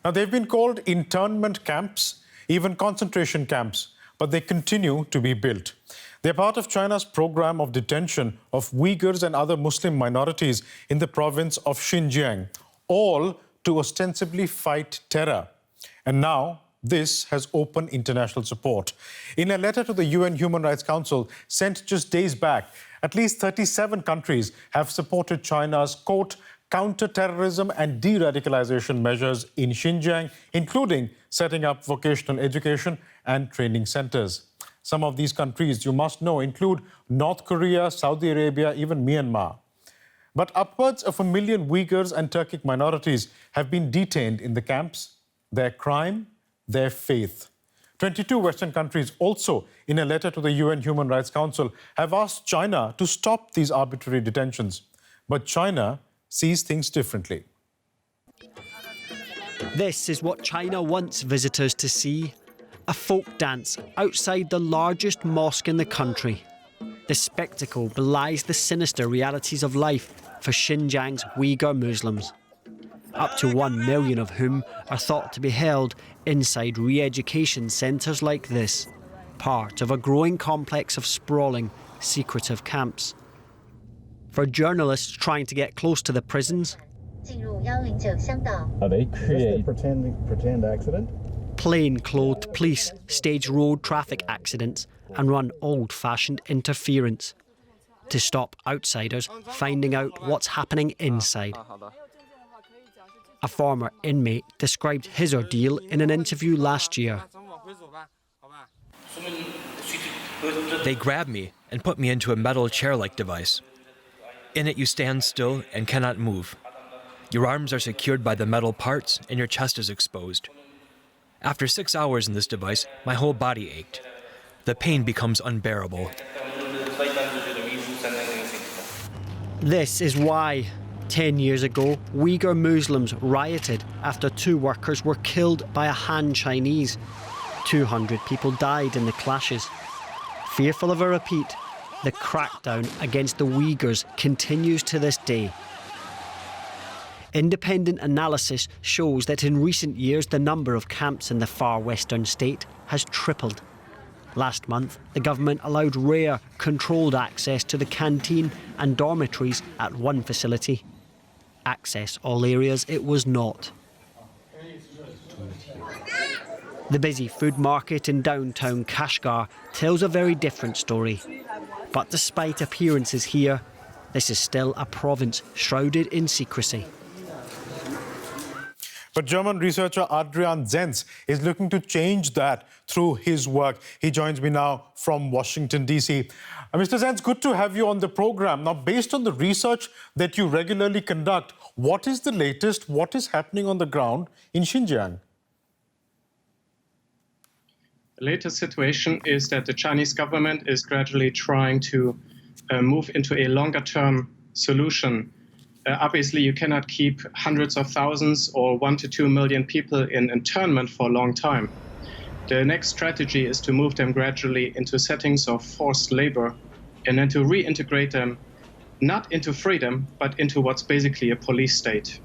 Now, they've been called internment camps, even concentration camps, but they continue to be built. They're part of China's program of detention of Uighurs and other Muslim minorities in the province of Xinjiang, all to ostensibly fight terror. And now, this has open international support. In a letter to the UN Human Rights Council sent just days back, at least 37 countries have supported China's, quote, counter-terrorism and deradicalization measures in Xinjiang, including setting up vocational education and training centers. Some of these countries, you must know, include North Korea, Saudi Arabia, even Myanmar. But upwards of 1 million Uyghurs and Turkic minorities have been detained in the camps. Their crime, their faith. 22 Western countries also, in a letter to the UN Human Rights Council, have asked China to stop these arbitrary detentions. But China sees things differently. This is what China wants visitors to see. A folk dance outside the largest mosque in the country. The spectacle belies the sinister realities of life for Xinjiang's Uyghur Muslims, up to 1 million of whom are thought to be held inside re-education centres like this, part of a growing complex of sprawling, secretive camps. For journalists trying to get close to the prisons, Are they creating pretend accident? plain-clothed police stage road traffic accidents and run old-fashioned interference to stop outsiders finding out what's happening inside. A former inmate described his ordeal in an interview last year. They grab me and put me into a metal chair-like device. In it you stand still and cannot move. Your arms are secured by the metal parts and your chest is exposed. After 6 hours in this device, my whole body ached. The pain becomes unbearable. This is why, 10 years ago, Uyghur Muslims rioted after 2 workers were killed by a Han Chinese. 200 people died in the clashes. Fearful of a repeat, the crackdown against the Uyghurs continues to this day. Independent analysis shows that in recent years the number of camps in the far western state has tripled. Last month, the government allowed rare, controlled access to the canteen and dormitories at one facility. Access all areas it was not. The busy food market in downtown Kashgar tells a very different story. But despite appearances here, this is still a province shrouded in secrecy. But German researcher Adrian Zenz is looking to change that through his work. He joins me now from Washington, D.C. Mr. Zenz, good to have you on the program. Now, based on the research that you regularly conduct, what is the latest? What is happening on the ground in Xinjiang? The latest situation is that the Chinese government is gradually trying to move into a longer-term solution. Obviously, you cannot keep hundreds of thousands or 1 to 2 million people in internment for a long time. The next strategy is to move them gradually into settings of forced labor and then to reintegrate them not into freedom, but into what's basically a police state.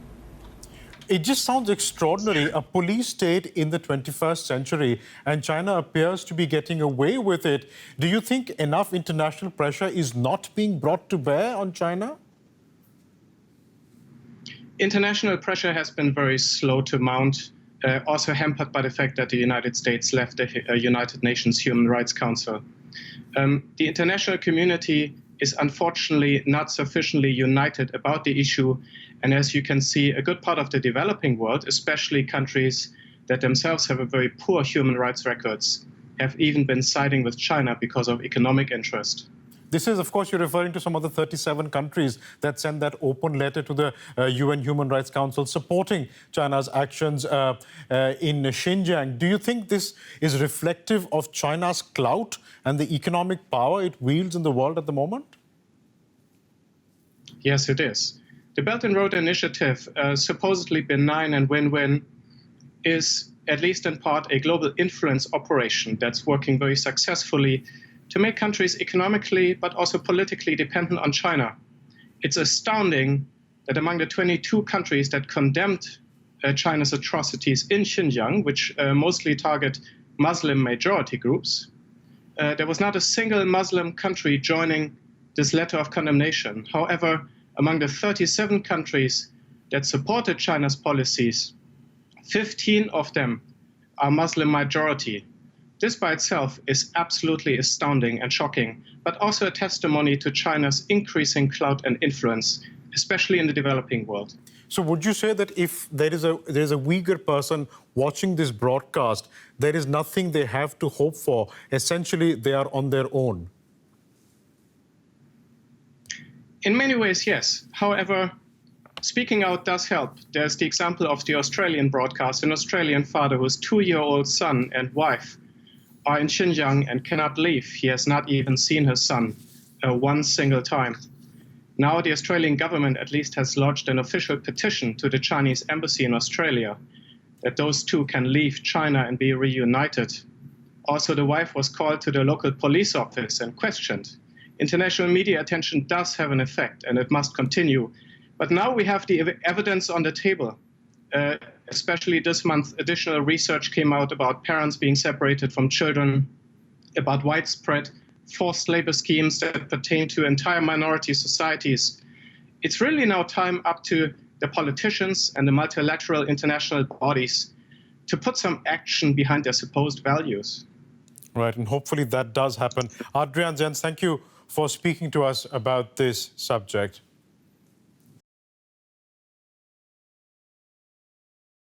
It just sounds extraordinary, a police state in the 21st century, and China appears to be getting away with it. Do you think enough international pressure is not being brought to bear on China? International pressure has been very slow to mount, also hampered by the fact that the United States left the United Nations Human Rights Council. The international community is unfortunately not sufficiently united about the issue, and as you can see, a good part of the developing world, especially countries that themselves have a very poor human rights records, have even been siding with China because of economic interest. This is, of course, you're referring to some of the 37 countries that sent that open letter to the UN Human Rights Council supporting China's actions in Xinjiang. Do you think this is reflective of China's clout and the economic power it wields in the world at the moment? Yes, it is. The Belt and Road Initiative, supposedly benign and win-win, is, at least in part, a global influence operation that's working very successfully to make countries economically but also politically dependent on China. It's astounding that among the 22 countries that condemned China's atrocities in Xinjiang, which mostly target Muslim majority groups, there was not a single Muslim country joining this letter of condemnation. However, among the 37 countries that supported China's policies, 15 of them are Muslim majority. This by itself is absolutely astounding and shocking, but also a testimony to China's increasing clout and influence, especially in the developing world. So would you say that if there is a Uyghur person watching this broadcast, there is nothing they have to hope for? Essentially, they are on their own. In many ways, yes. However, speaking out does help. There's the example of the Australian broadcast, an Australian father whose 2-year-old son and wife are in Xinjiang and cannot leave. He has not even seen his son one single time. Now the Australian government at least has lodged an official petition to the Chinese embassy in Australia that those two can leave China and be reunited. Also, the wife was called to the local police office and questioned. International media attention does have an effect, and it must continue. But now we have the evidence on the table. Especially this month, additional research came out about parents being separated from children, about widespread forced labor schemes that pertain to entire minority societies. It's really now time up to the politicians and the multilateral international bodies to put some action behind their supposed values. Right, and hopefully that does happen. Adrian Jens, thank you for speaking to us about this subject.